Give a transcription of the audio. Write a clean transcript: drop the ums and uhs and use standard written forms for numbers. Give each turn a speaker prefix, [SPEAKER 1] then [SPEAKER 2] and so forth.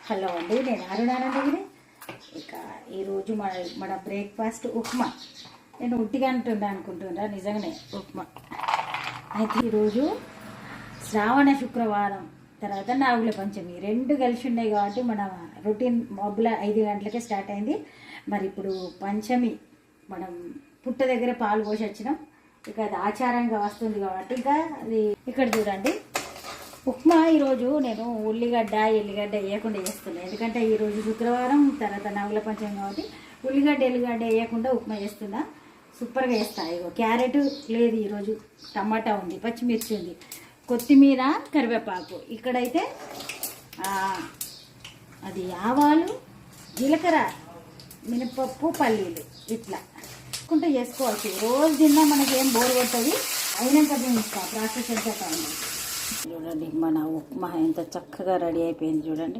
[SPEAKER 1] Hello అండి, నేను అరుణానందగిరి. ఇక ఈరోజు మన బ్రేక్ఫాస్ట్ ఉప్మా. నేను ఉట్టిగా అనుకుంటున్నా, నిజంగానే ఉప్మా. అయితే ఈరోజు శ్రావణ శుక్రవారం తర్వాత నాగుల పంచమి రెండు కలిసి ఉన్నాయి కాబట్టి మన రొటీన్ మబ్బుల 5 గంటలకే స్టార్ట్ అయింది. మరి ఇప్పుడు పంచమి మనం పుట్ట దగ్గర పాలు పోసి వచ్చినాం. ఇక అది ఆచారంగా వస్తుంది కాబట్టి ఇంకా అది ఇక్కడ చూడండి. ఉప్మా ఈరోజు నేను ఉల్లిగడ్డ ఎల్లిగడ్డ వేయకుండా చేస్తున్నాను. ఎందుకంటే ఈరోజు శుక్రవారం తర్వాత నాగుల పంచమి కాబట్టి ఉల్లిగడ్డ ఎల్లిగడ్డ వేయకుండా ఉప్మా చేస్తున్నా. సూపర్గా వేస్తాను. ఇగో క్యారెట్ లేదు ఈరోజు, టమాటా ఉంది, పచ్చిమిర్చి ఉంది, కొత్తిమీర, కరివేపాకు. ఇక్కడైతే అది ఆవాలు, జీలకర్ర, మినపప్పు, పల్లీలు ఇట్లా కుంటే చేసుకోవచ్చు. రోజు తిన్నా మనకి ఏం బోర్ కొట్టదు. అయినాక చూపిస్తా ప్రాసెస్ ఎంత కావాలి. చూడండి మన ఉప్మా ఎంత చక్కగా రెడీ అయిపోయింది చూడండి.